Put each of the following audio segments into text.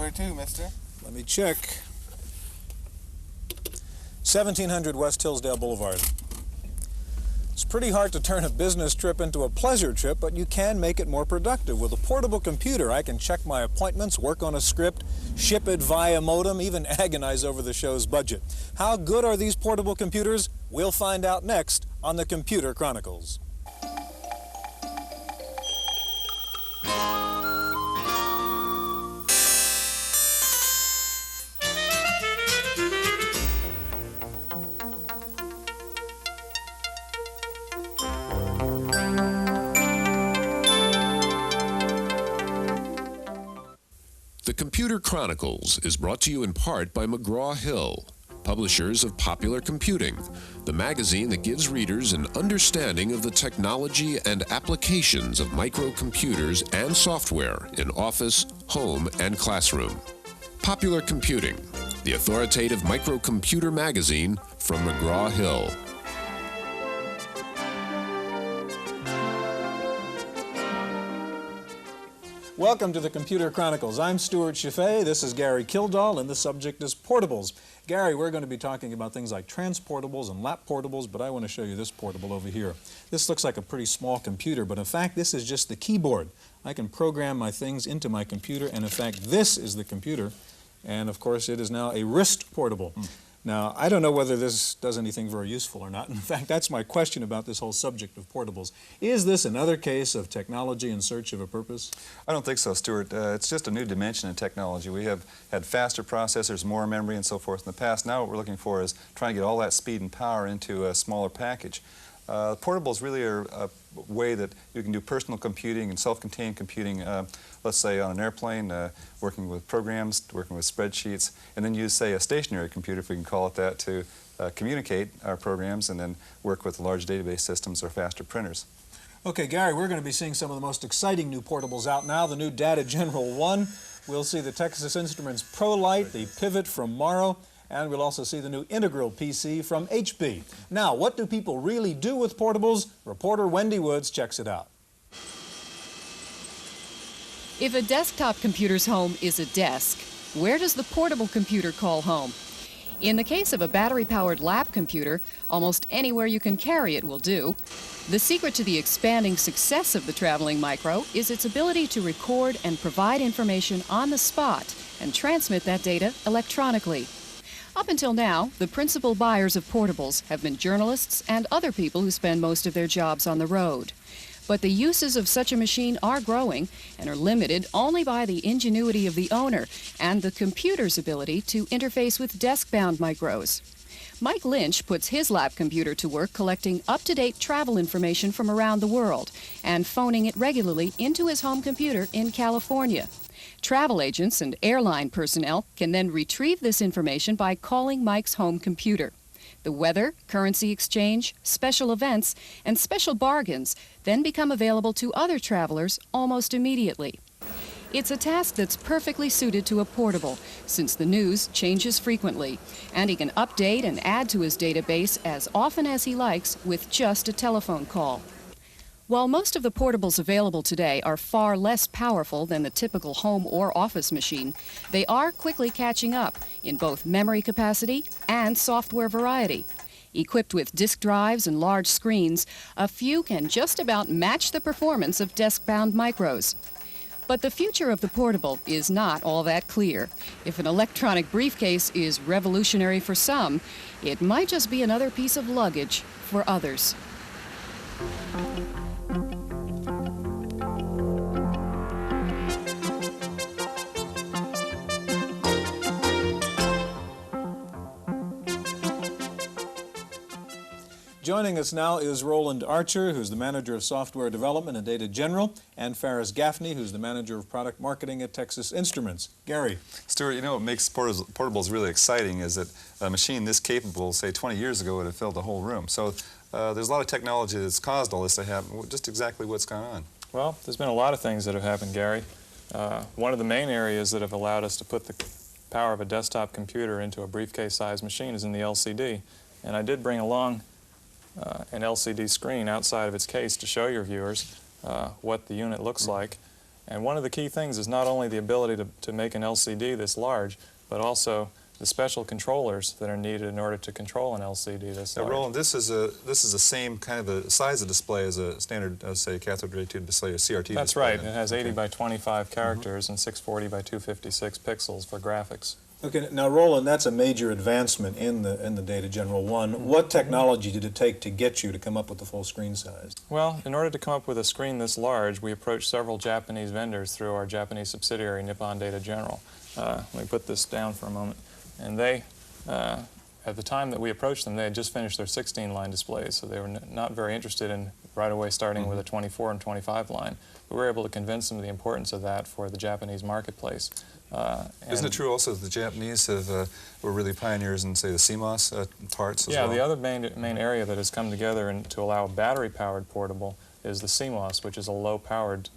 Where to, mister? Let me check. 1700 West Hillsdale Boulevard. It's pretty hard to turn a business trip into a pleasure trip, but you can make it more productive. With a portable computer, I can check my appointments, work on a script, ship it via modem, even agonize over the show's budget. How good are these portable computers? We'll find out next on the Computer Chronicles. The Computer Chronicles is brought to you in part by McGraw-Hill, publishers of Popular Computing, the magazine that gives readers an understanding of the technology and applications of microcomputers and software in office, home, and classroom. Popular Computing, the authoritative microcomputer magazine from McGraw-Hill. Welcome to the Computer Chronicles. I'm Stewart Cheifet, this is Gary Kildall, and the subject is portables. Gary, we're going to be talking about things like transportables and lap portables, but I want to show you this portable over here. This looks like a pretty small computer, but in fact this is just the keyboard. I can program my things into my computer, and in fact this is the computer, and of course it is now a wrist portable. Now, I don't know whether this does anything very useful or not. In fact, that's my question about this whole subject of portables. Is this another case of technology in search of a purpose? I don't think so, Stuart. It's just a new dimension in technology. We have had faster processors, more memory, and so forth in the past. Now what we're looking for is trying to get all that speed and power into a smaller package. Portables really are a way that you can do personal computing and self-contained computing, let's say on an airplane, working with programs, working with spreadsheets, and then use, say, a stationary computer, if we can call it that, to communicate our programs and then work with large database systems or faster printers. Okay, Gary, we're going to be seeing some of the most exciting new portables out now. The new Data General 1. We'll see the Texas Instruments ProLite, the Pivot from Morrow, and we'll also see the new Integral PC from HP. Now, what do people really do with portables? Reporter Wendy Woods checks it out. If a desktop computer's home is a desk, where does the portable computer call home? In the case of a battery-powered lap computer, almost anywhere you can carry it will do. The secret to the expanding success of the traveling micro is its ability to record and provide information on the spot and transmit that data electronically. Up until now, the principal buyers of portables have been journalists and other people who spend most of their jobs on the road. But the uses of such a machine are growing and are limited only by the ingenuity of the owner and the computer's ability to interface with desk-bound micros. Mike Lynch puts his lap computer to work collecting up-to-date travel information from around the world and phoning it regularly into his home computer in California. Travel agents and airline personnel can then retrieve this information by calling Mike's home computer. The weather, currency exchange, special events, and special bargains then become available to other travelers almost immediately. It's a task that's perfectly suited to a portable, since the news changes frequently, and he can update and add to his database as often as he likes with just a telephone call. While most of the portables available today are far less powerful than the typical home or office machine, they are quickly catching up in both memory capacity and software variety. Equipped with disk drives and large screens, a few can just about match the performance of desk-bound micros. But the future of the portable is not all that clear. If an electronic briefcase is revolutionary for some, it might just be another piece of luggage for others. Joining us now is Roland Archer, who's the Manager of Software Development at Data General, and Ferris Gaffney, who's the Manager of Product Marketing at Texas Instruments. Gary. Stuart, you know what makes portables really exciting is that a machine this capable, say 20 years ago, would have filled the whole room. So there's a lot of technology that's caused all this to happen. Just exactly what's gone on? Well, there's been a lot of things that have happened, Gary. One of the main areas that have allowed us to put the power of a desktop computer into a briefcase-sized machine is in the LCD. And I did bring along an LCD screen outside of its case to show your viewers what the unit looks like. And one of the key things is not only the ability to make an LCD this large, but also the special controllers that are needed in order to control an LCD this large. Now, Roland, this is the same kind of a size of display as a standard, say, cathode ray tube display, a CRT That's display. right. It has 80 by 25 characters and 640 by 256 pixels for graphics. Okay, now Roland, that's a major advancement in the Data General 1. What technology did it take to get you to come up with the full screen size? Well, in order to come up with a screen this large, we approached several Japanese vendors through our Japanese subsidiary, Nippon Data General. Let me put this down for a moment. And they, at the time that we approached them, they had just finished their 16-line displays, so they were not very interested in right away starting with a 24 and 25 line. But we were able to convince them of the importance of that for the Japanese marketplace. Isn't it true also that the Japanese were really pioneers in, say, the CMOS parts as well? Yeah, the other main area that has come together to allow a battery-powered portable is the CMOS, which is a low-powered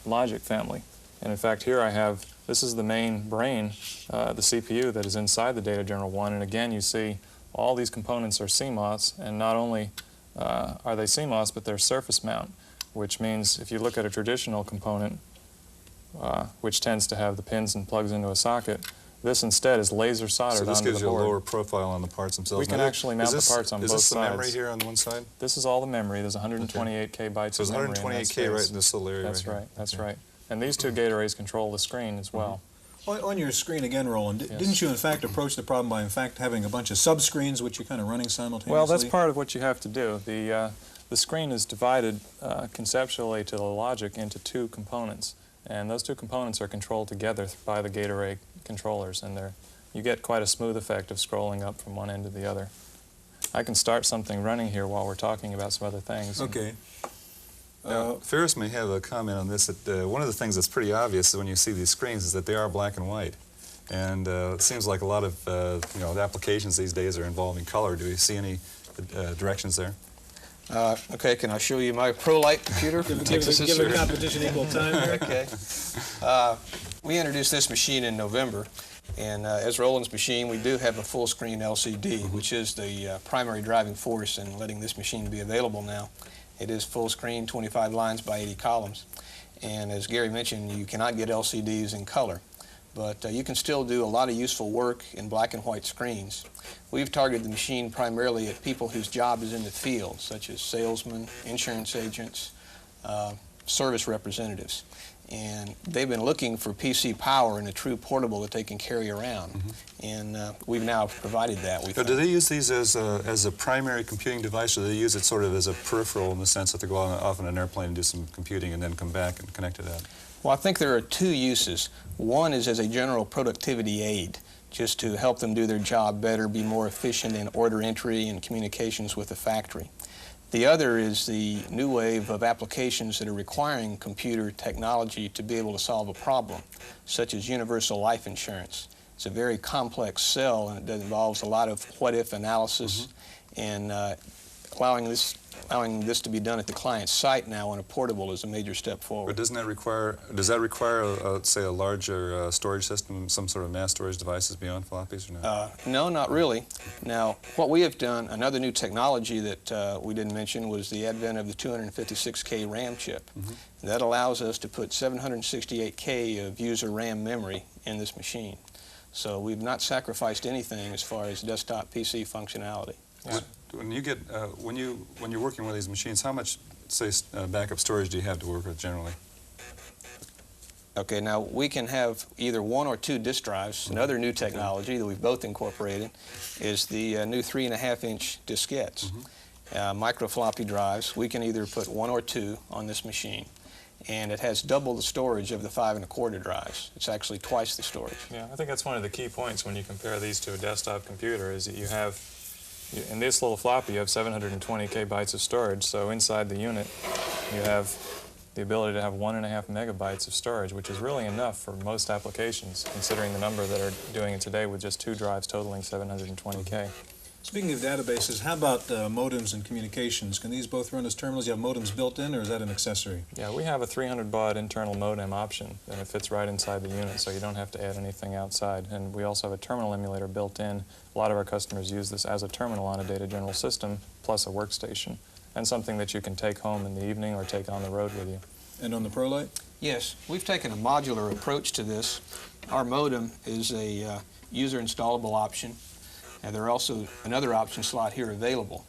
logic family. And in fact, here I have, this is the main brain, the CPU that is inside the Data General 1. And again, you see all these components are CMOS, and not only are they CMOS, but they're surface mount, which means if you look at a traditional component, which tends to have the pins and plugs into a socket, this instead is laser soldered onto the board. So this gives you a lower profile on the parts themselves. We can actually mount the parts on both sides. Is this the memory here on one side? This is all the memory. There's 128K bytes of memory. So there's 128K right in this little area. That's right. Right. That's right. And these two gate arrays control the screen as well. On your screen again, Roland, Yes. didn't you in fact approach the problem by in fact having a bunch of sub-screens which you're kind of running simultaneously? Well, that's part of what you have to do. The screen is divided conceptually to the logic into two components. And those two components are controlled together by the gate array controllers, and you get quite a smooth effect of scrolling up from one end to the other. I can start something running here while we're talking about some other things. Okay. Now, Ferris may have a comment on this. That one of the things that's pretty obvious when you see these screens is that they are black and white. And it seems like a lot of the applications these days are involving color. Do you see any directions there? Okay, can I show you my ProLight computer? Give the competition equal time there. Okay. We introduced this machine in November, and as Roland's machine, we do have a full-screen LCD, which is the primary driving force in letting this machine be available now. It is full screen, 25 lines by 80 columns. And as Gary mentioned, you cannot get LCDs in color. But you can still do a lot of useful work in black and white screens. We've targeted the machine primarily at people whose job is in the field, such as salesmen, insurance agents, service representatives. And they've been looking for PC power and a true portable that they can carry around. And we've now provided that. Do they use these as a primary computing device, or do they use it sort of as a peripheral in the sense that they go off on an airplane and do some computing and then come back and connect to that? Well, I think there are two uses. One is as a general productivity aid, just to help them do their job better, be more efficient in order entry and communications with the factory. The other is the new wave of applications that are requiring computer technology to be able to solve a problem, such as universal life insurance. It's a very complex sell, and it involves a lot of what-if analysis, and allowing this to be done at the client's site now on a portable is a major step forward. But does that require, say, a larger storage system, some sort of mass storage devices beyond floppies, or not? No, not really. Now, what we have done, another new technology that we didn't mention was the advent of the 256K RAM chip. That allows us to put 768K of user RAM memory in this machine. So we've not sacrificed anything as far as desktop PC functionality. Yeah. When you're working with these machines, how much, say, backup storage do you have to work with generally? Okay, now we can have either 1 or 2 disk drives. Another new technology that we've both incorporated is the new 3.5-inch diskettes. Micro floppy drives. We can either put 1 or 2 on this machine, and it has double the storage of the 5.25 drives. It's actually twice the storage. Yeah, I think that's one of the key points when you compare these to a desktop computer is that you have, in this little floppy, you have 720K bytes of storage, so inside the unit you have the ability to have 1.5 megabytes of storage, which is really enough for most applications, considering the number that are doing it today with just 2 drives totaling 720K. Speaking of databases, how about modems and communications? Can these both run as terminals? You have modems built in, or is that an accessory? Yeah, we have a 300 baud internal modem option, and it fits right inside the unit, so you don't have to add anything outside. And we also have a terminal emulator built in. A lot of our customers use this as a terminal on a Data General system, plus a workstation, and something that you can take home in the evening or take on the road with you. And on the ProLite? Yes, we've taken a modular approach to this. Our modem is a user installable option, and there are also another option slot here available.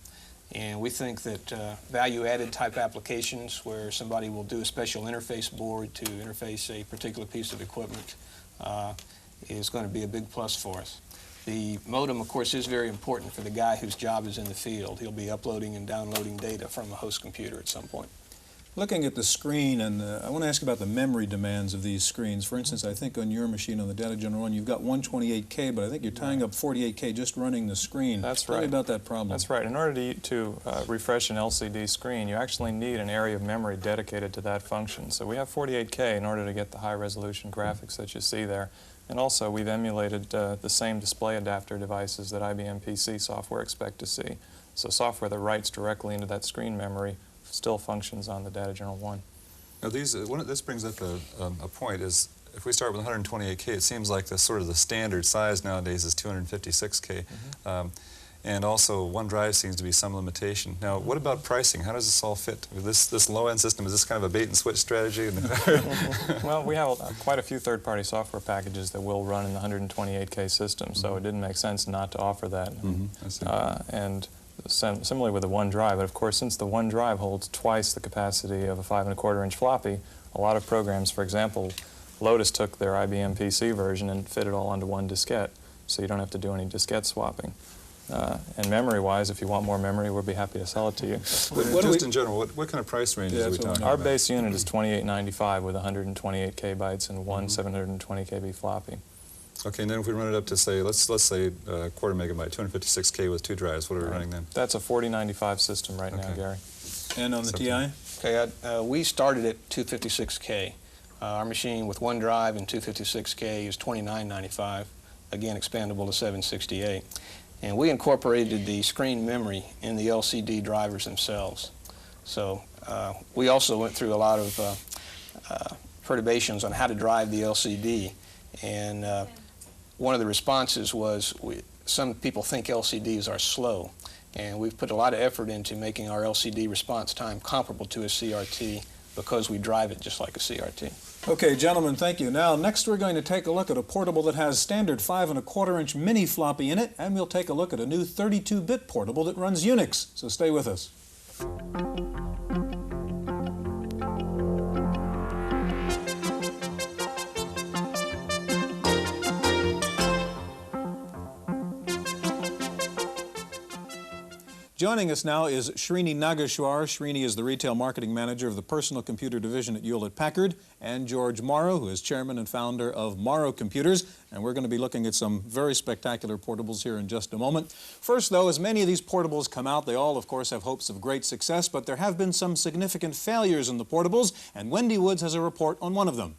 And we think that value-added type applications where somebody will do a special interface board to interface a particular piece of equipment is going to be a big plus for us. The modem, of course, is very important for the guy whose job is in the field. He'll be uploading and downloading data from a host computer at some point. Looking at the screen, and I want to ask about the memory demands of these screens. For instance, I think on your machine, on the Data General 1, you've got 128K, but I think you're tying up 48K just running the screen. That's Tell right. me about that problem. That's right. In order to refresh an LCD screen, you actually need an area of memory dedicated to that function. So we have 48K in order to get the high-resolution graphics that you see there. And also, we've emulated the same display adapter devices that IBM PC software expect to see. So software that writes directly into that screen memory still functions on the Data General 1. Now this brings up a point is, if we start with 128K, it seems like the sort of the standard size nowadays is 256K. And also, one drive seems to be some limitation. Now, what about pricing? How does this all fit? With this low-end system, is this kind of a bait-and-switch strategy? Well, we have quite a few third-party software packages that will run in the 128K system, so it didn't make sense not to offer that. I see. And similarly with the one drive, but of course, since the one drive holds twice the capacity of a 5¼ inch floppy, a lot of programs, for example, Lotus took their IBM PC version and fit it all onto one diskette, so you don't have to do any diskette swapping. And memory-wise, if you want more memory, we'll be happy to sell it to you. Just in general, what kind of price ranges are we talking Our about? base unit is $28.95 with 128 bytes and one 720 KB floppy. Okay, and then if we run it up to, say, let's say quarter megabyte, 256K with 2 drives, what are we running then? That's a 4095 system right now, Okay. Gary. And on the TI? Okay, we started at 256K. Our machine with one drive and 256K is $29.95, again expandable to 768. And we incorporated the screen memory in the LCD drivers themselves. So we also went through a lot of perturbations on how to drive the LCD. And one of the responses was some people think LCDs are slow. And we've put a lot of effort into making our LCD response time comparable to a CRT because we drive it just like a CRT. Okay, gentlemen, thank you. Now, next we're going to take a look at a portable that has standard 5¼ inch mini floppy in it, and we'll take a look at a new 32-bit portable that runs Unix. So stay with us. Joining us now is Srini Nageshwar. Srini is the retail marketing manager of the personal computer division at Hewlett-Packard, and George Morrow, who is chairman and founder of Morrow Computers. And we're going to be looking at some very spectacular portables here in just a moment. First, though, as many of these portables come out, they all, of course, have hopes of great success, but there have been some significant failures in the portables, and Wendy Woods has a report on one of them.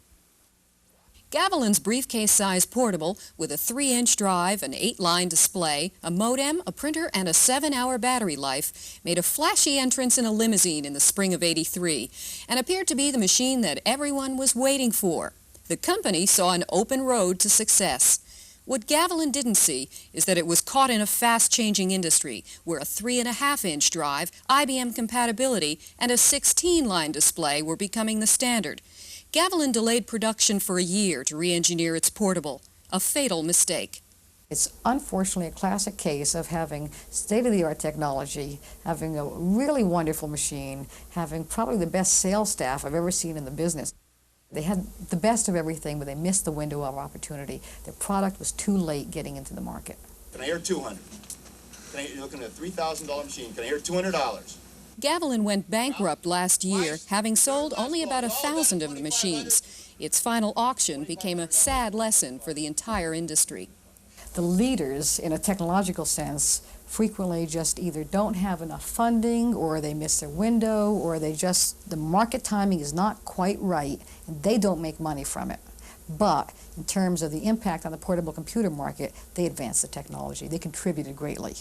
Gavilan's briefcase-sized portable with a 3-inch drive, an 8-line display, a modem, a printer, and a 7-hour battery life made a flashy entrance in a limousine in the spring of '83 and appeared to be the machine that everyone was waiting for. The company saw an open road to success. What Gavilan didn't see is that it was caught in a fast-changing industry where a 3.5-inch drive, IBM compatibility, and a 16-line display were becoming the standard. Gavilan delayed production for a year to re-engineer its portable, a fatal mistake. It's unfortunately a classic case of having state-of-the-art technology, having a really wonderful machine, having probably the best sales staff I've ever seen in the business. They had the best of everything, but they missed the window of opportunity. Their product was too late getting into the market. Can I hear 200? You're looking at a $3,000 machine. Can I hear $200? Gavilan went bankrupt last year, having sold only about 1,000 of the machines. Its final auction became a sad lesson for the entire industry. The leaders, in a technological sense, frequently just either don't have enough funding, or they miss their window, or the market timing is not quite right, and they don't make money from it. But in terms of the impact on the portable computer market, they advanced the technology. They contributed greatly.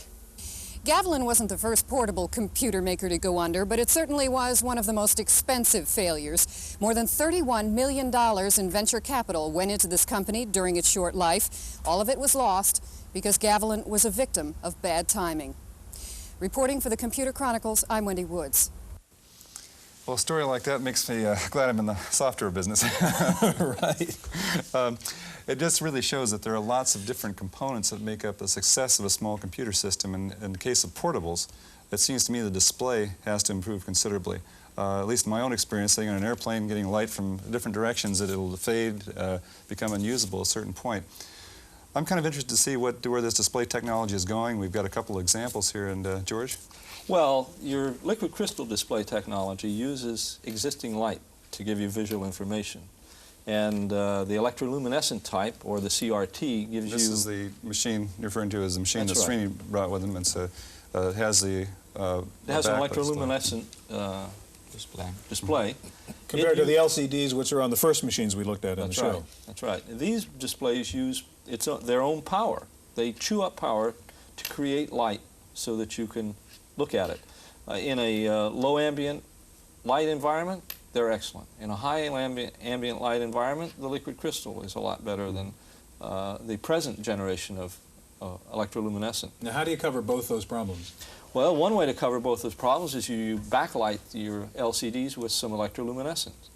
Gavilan wasn't the first portable computer maker to go under, but it certainly was one of the most expensive failures. More than $31 million in venture capital went into this company during its short life. All of it was lost because Gavilan was a victim of bad timing. Reporting for the Computer Chronicles, I'm Wendy Woods. Well, a story like that makes me glad I'm in the software business. Right. It just really shows that there are lots of different components that make up the success of a small computer system. And in the case of portables, it seems to me the display has to improve considerably. At least in my own experience, sitting on an airplane, getting light from different directions, that it'll fade, become unusable at a certain point. I'm kind of interested to see where this display technology is going. We've got a couple of examples here, and George? Well, your liquid crystal display technology uses existing light to give you visual information. And the electroluminescent type, or the CRT, gives you... This is the machine you're referring to as the machine that That's right. Srini brought with him. It's it has the It has an backlit electroluminescent display. Compared to the LCDs, which are on the first machines we looked at on the show. Right. That's right. These displays use their own power. They chew up power to create light so that you can look at it. In a low ambient light environment, they're excellent. In a high ambient light environment, the liquid crystal is a lot better than the present generation of electroluminescent. Now, how do you cover both those problems? Well, one way to cover both those problems is you backlight your LCDs with some electroluminescence.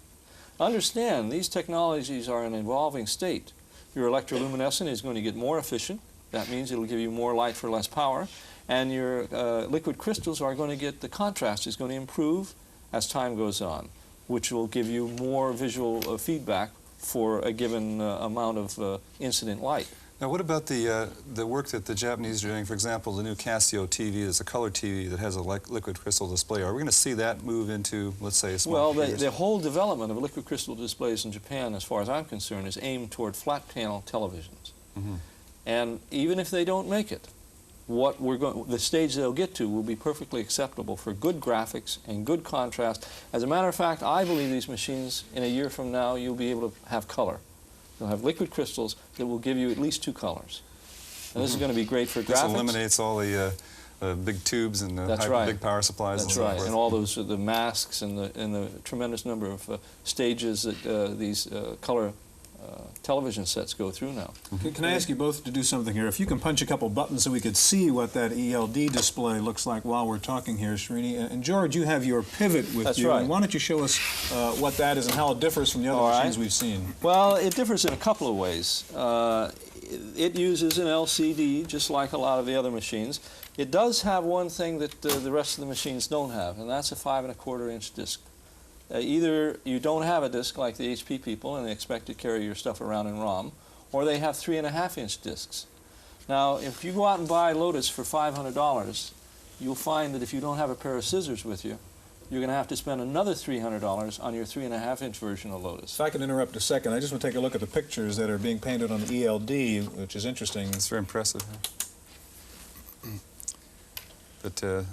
Understand, these technologies are in an evolving state. Your electroluminescent is going to get more efficient. That means it'll give you more light for less power. And your liquid crystals are going to get, the contrast is going to improve as time goes on, which will give you more visual feedback for a given amount of incident light. Now, what about the work that the Japanese are doing? For example, the new Casio TV is a color TV that has a liquid crystal display. Are we going to see that move into, let's say, a small computers? The whole development of liquid crystal displays in Japan, as far as I'm concerned, is aimed toward flat panel televisions. Mm-hmm. And even if they don't make it, the stage they'll get to will be perfectly acceptable for good graphics and good contrast. As a matter of fact, I believe these machines, in a year from now, you'll be able to have color. You'll have liquid crystals that will give you at least 2 colors. And this is going to be great for graphics. This eliminates all the big tubes and the big power supplies. That's and so right, forth. and all those the masks and the tremendous number of stages that these color television sets go through now. Can I ask you both to do something here? If you can punch a couple buttons so we could see what that ELD display looks like while we're talking here, Srini. And George, you have your pivot with That's you. right. And why don't you show us what that is and how it differs from the other machines we've seen? Well, it differs in a couple of ways. It uses an LCD just like a lot of the other machines. It does have one thing that the rest of the machines don't have, and that's a 5 1/4 inch disc. Either you don't have a disc like the HP people and they expect to carry your stuff around in ROM, or they have 3 1/2 inch discs. Now, if you go out and buy Lotus for $500, you'll find that if you don't have a pair of scissors with you, you're going to have to spend another $300 on your 3 1/2 inch version of Lotus. If I can interrupt a second, I just want to take a look at the pictures that are being painted on the ELD, which is interesting. It's very impressive. But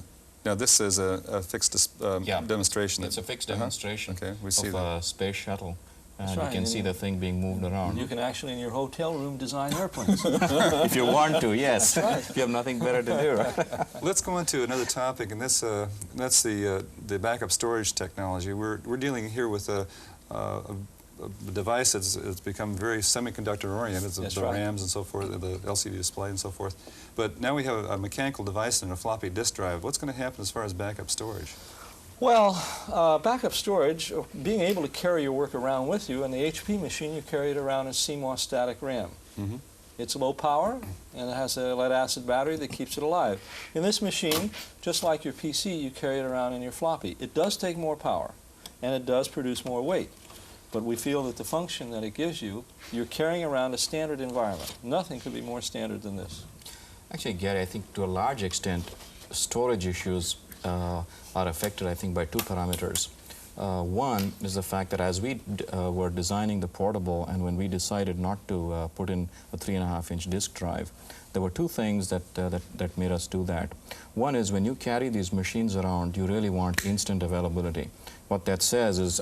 now this is a fixed demonstration. It's a fixed demonstration Okay, we see of that. a space shuttle. And That's right, you can see the thing being moved around. You can actually, in your hotel room, design airplanes. If you want to, yes. That's right. If you have nothing better to do, right? Let's go on to another topic, and that's the backup storage technology. We're dealing here with a device that's become very semiconductor-oriented, That's the right. RAMs and so forth, the LCD display and so forth. But now we have a mechanical device and a floppy disk drive. What's going to happen as far as backup storage? Well, backup storage, being able to carry your work around with you, and the HP machine, you carry it around in CMOS static RAM. Mm-hmm. It's low power, and it has a lead-acid battery that keeps it alive. In this machine, just like your PC, you carry it around in your floppy. It does take more power, and it does produce more weight. But we feel that the function that it gives you, you're carrying around a standard environment. Nothing could be more standard than this. Actually, Gary, I think to a large extent, storage issues are affected, I think, by 2 parameters. One is the fact that as we were designing the portable, and when we decided not to put in a 3 1/2 inch disk drive, there were 2 things that made us do that. One is when you carry these machines around, you really want instant availability. What that says is,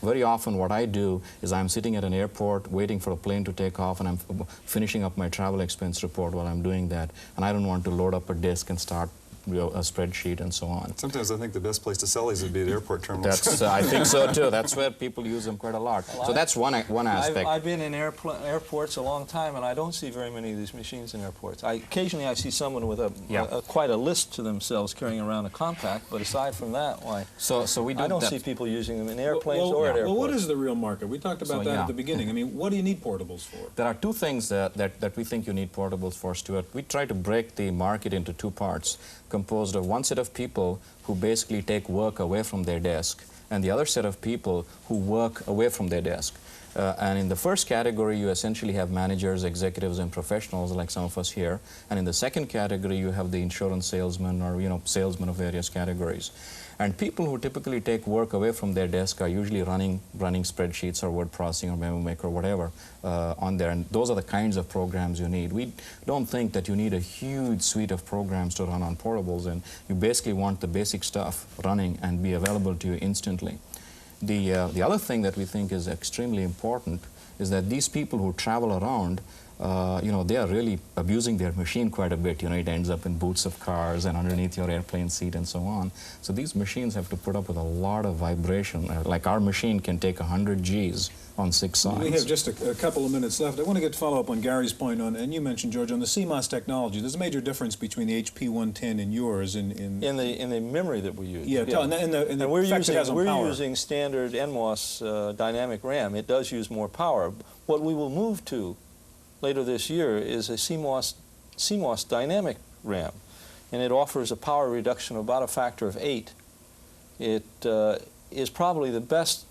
very often what I do is I'm sitting at an airport waiting for a plane to take off, and I'm finishing up my travel expense report while I'm doing that, and I don't want to load up a disk and start a spreadsheet and so on. Sometimes I think the best place to sell these would be at airport terminals. That's, I think so too. That's where people use them quite a lot. So that's one aspect. I've been in airports a long time, and I don't see very many of these machines in airports. Occasionally I see someone with quite a list to themselves carrying around a compact, but aside from that, why? So we do I don't that. see people using them in airplanes or at airports. Well, what is the real market? We talked about that at the beginning. I mean, what do you need portables for? There are two things that we think you need portables for, Stuart. We try to break the market into two parts, composed of one set of people who basically take work away from their desk, and the other set of people who work away from their desk. And in the first category, you essentially have managers, executives, and professionals like some of us here. And in the second category, you have the insurance salesmen or, salesmen of various categories. And people who typically take work away from their desk are usually running spreadsheets or word processing or memo maker or whatever on there. And those are the kinds of programs you need. We don't think that you need a huge suite of programs to run on portables, and you basically want the basic stuff running and be available to you instantly. The other thing that we think is extremely important is that these people who travel around, they are really abusing their machine quite a bit. It ends up in boots of cars and underneath your airplane seat and so on. So these machines have to put up with a lot of vibration. Like our machine can take 100 Gs on 6 sides. We have just a couple of minutes left. I want to follow up on Gary's point on, and you mentioned, George, on the CMOS technology. There's a major difference between the HP 110 and yours in the memory that we use. Yeah, in the we're effect it has on power. using standard NMOS dynamic RAM. It does use more power. What we will move to later this year is a CMOS dynamic RAM, and it offers a power reduction of about a factor of 8. It is probably the best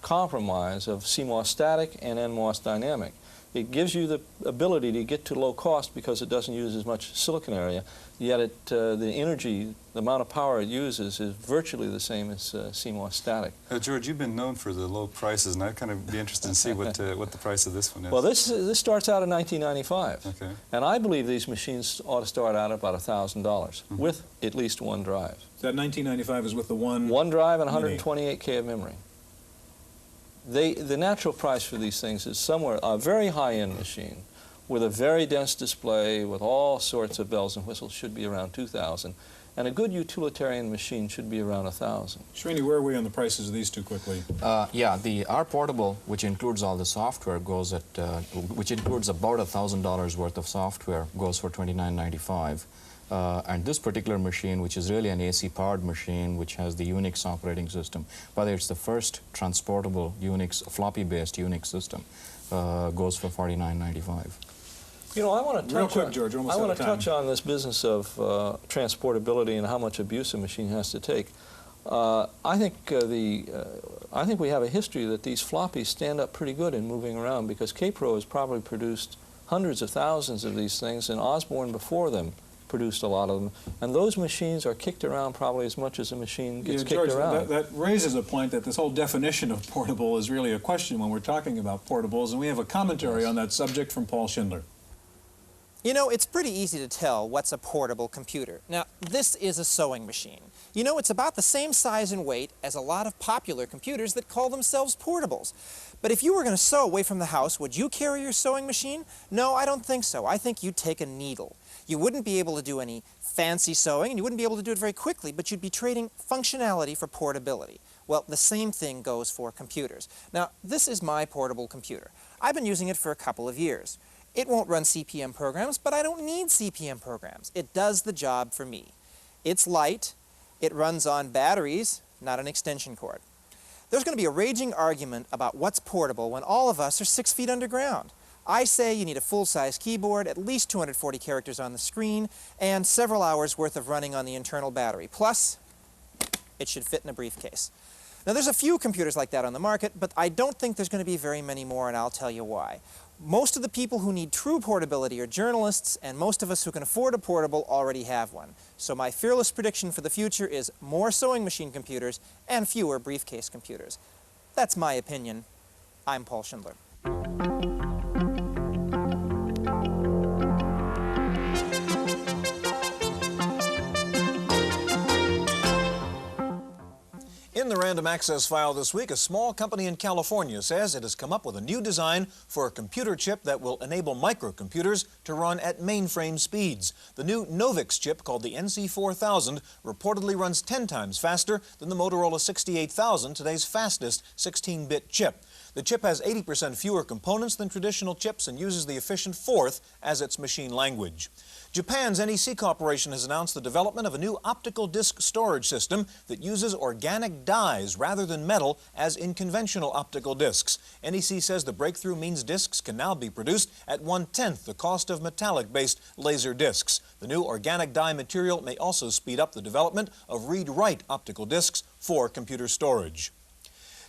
compromise of CMOS static and NMOS dynamic. It gives you the ability to get to low cost because it doesn't use as much silicon area, yet the energy, the amount of power it uses is virtually the same as CMOS static. George, you've been known for the low prices, and I'd kind of be interested to see what the price of this one is. Well, this starts out at $1995. Okay. And I believe these machines ought to start out at about $1,000 with at least one drive. So that $1995 is with the one drive and 128K of memory. The natural price for these things is somewhere, a very high-end machine with a very dense display with all sorts of bells and whistles should be around $2,000, and a good utilitarian machine should be around $1,000. Srini, where are we on the prices of these two quickly? Our portable, which includes all the software, goes at, which includes about $1,000 worth of software, goes for $29.95. And this particular machine, which is really an AC-powered machine, which has the Unix operating system, whether it's the first transportable Unix, floppy-based Unix system, goes for $49.95. I want to touch on this business of transportability and how much abuse a machine has to take. I think we have a history that these floppies stand up pretty good in moving around because K-Pro has probably produced hundreds of thousands of these things, and Osborne before them produced a lot of them, and those machines are kicked around probably as much as a machine gets kicked around. That raises a point that this whole definition of portable is really a question when we're talking about portables, and we have a commentary on that subject from Paul Schindler. It's pretty easy to tell what's a portable computer. Now, this is a sewing machine. It's about the same size and weight as a lot of popular computers that call themselves portables. But if you were going to sew away from the house, would you carry your sewing machine? No, I don't think so. I think you'd take a needle. You wouldn't be able to do any fancy sewing, and you wouldn't be able to do it very quickly, but you'd be trading functionality for portability. Well, the same thing goes for computers. Now, this is my portable computer. I've been using it for a couple of years. It won't run CP/M programs, but I don't need CP/M programs. It does the job for me. It's light. It runs on batteries, not an extension cord. There's going to be a raging argument about what's portable when all of us are 6 feet underground. I say you need a full-size keyboard, at least 240 characters on the screen, and several hours worth of running on the internal battery. Plus, it should fit in a briefcase. Now, there's a few computers like that on the market, but I don't think there's going to be very many more, and I'll tell you why. Most of the people who need true portability are journalists, and most of us who can afford a portable already have one. So my fearless prediction for the future is more sewing machine computers and fewer briefcase computers. That's my opinion. I'm Paul Schindler. In the random access file this week, a small company in California says it has come up with a new design for a computer chip that will enable microcomputers to run at mainframe speeds. The new Novix chip, called the NC4000, reportedly runs 10 times faster than the Motorola 68000, today's fastest 16-bit chip. The chip has 80% fewer components than traditional chips and uses the efficient fourth as its machine language. Japan's NEC Corporation has announced the development of a new optical disc storage system that uses organic dyes rather than metal as in conventional optical discs. NEC says the breakthrough means discs can now be produced at 1/10 the cost of metallic-based laser discs. The new organic dye material may also speed up the development of read-write optical discs for computer storage.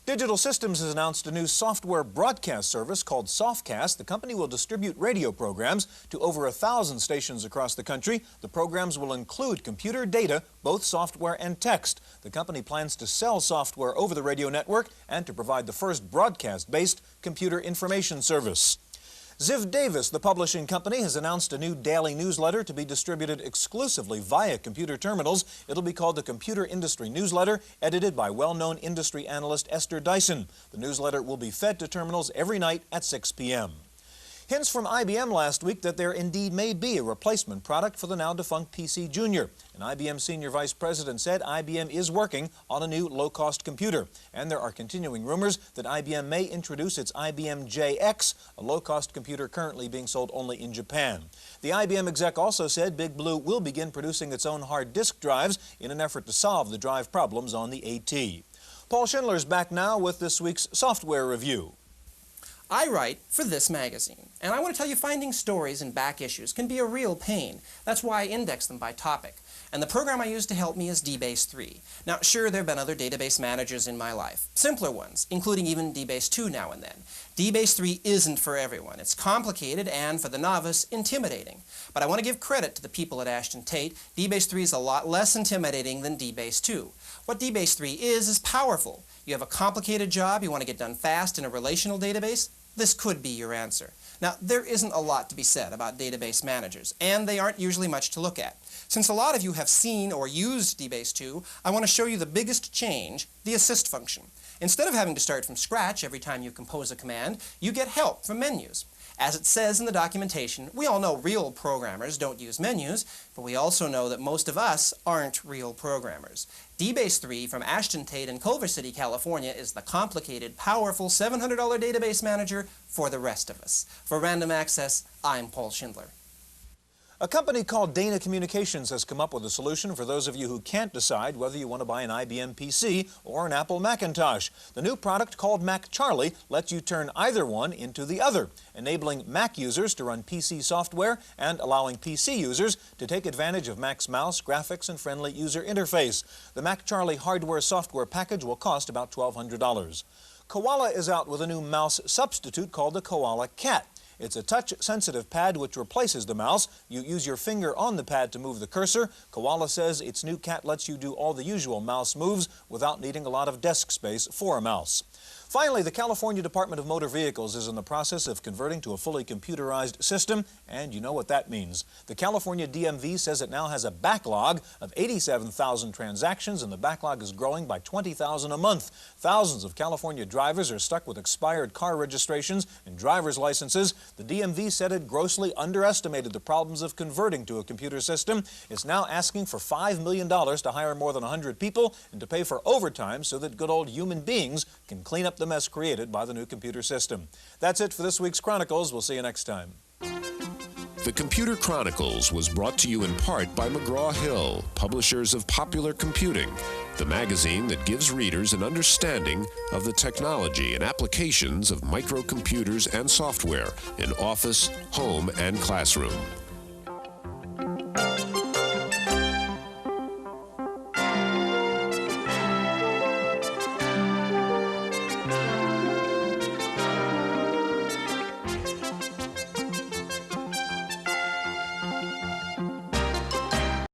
Digital Systems has announced a new software broadcast service called Softcast. The company will distribute radio programs to over 1,000 stations across the country. The programs will include computer data, both software and text. The company plans to sell software over the radio network and to provide the first broadcast-based computer information service. Ziv Davis, the publishing company, has announced a new daily newsletter to be distributed exclusively via computer terminals. It'll be called the Computer Industry Newsletter, edited by well-known industry analyst Esther Dyson. The newsletter will be fed to terminals every night at 6 p.m. Hints from IBM last week that there indeed may be a replacement product for the now-defunct PC Junior. An IBM senior vice president said IBM is working on a new low-cost computer. And there are continuing rumors that IBM may introduce its IBM JX, a low-cost computer currently being sold only in Japan. The IBM exec also said Big Blue will begin producing its own hard disk drives in an effort to solve the drive problems on the AT. Paul Schindler's back now with this week's software review. I write for this magazine, and I want to tell you finding stories in back issues can be a real pain. That's why I index them by topic. And the program I use to help me is DBase 3. Now, sure, there have been other database managers in my life, simpler ones, including even DBase 2 now and then. DBase 3 isn't for everyone. It's complicated and, for the novice, intimidating. But I want to give credit to the people at Ashton Tate. DBase 3 is a lot less intimidating than DBase 2. What DBase 3 is powerful. You have a complicated job you want to get done fast in a relational database? This could be your answer. Now, there isn't a lot to be said about database managers, and they aren't usually much to look at. Since a lot of you have seen or used DBase 2, I want to show you the biggest change, the assist function. Instead of having to start from scratch every time you compose a command, you get help from menus. As it says in the documentation, we all know real programmers don't use menus, but we also know that most of us aren't real programmers. DBase 3 from Ashton Tate in Culver City, California is the complicated, powerful $700 database manager for the rest of us. For Random Access, I'm Paul Schindler. A company called Dana Communications has come up with a solution for those of you who can't decide whether you want to buy an IBM PC or an Apple Macintosh. The new product, called Mac Charlie, lets you turn either one into the other, enabling Mac users to run PC software and allowing PC users to take advantage of Mac's mouse, graphics, and friendly user interface. The Mac Charlie hardware-software package will cost about $1,200. Koala is out with a new mouse substitute called the Koala Cat. It's a touch-sensitive pad which replaces the mouse. You use your finger on the pad to move the cursor. Koala says its new cat lets you do all the usual mouse moves without needing a lot of desk space for a mouse. Finally, the California Department of Motor Vehicles is in the process of converting to a fully computerized system, and you know what that means. The California DMV says it now has a backlog of 87,000 transactions, and the backlog is growing by 20,000 a month. Thousands of California drivers are stuck with expired car registrations and driver's licenses. The DMV said it grossly underestimated the problems of converting to a computer system. It's now asking for $5 million to hire more than 100 people and to pay for overtime so that good old human beings can clean up the mess created by the new computer system. That's it for this week's Chronicles. We'll see you next time. The Computer Chronicles was brought to you in part by McGraw-Hill, publishers of Popular Computing, the magazine that gives readers an understanding of the technology and applications of microcomputers and software in office, home, and classroom.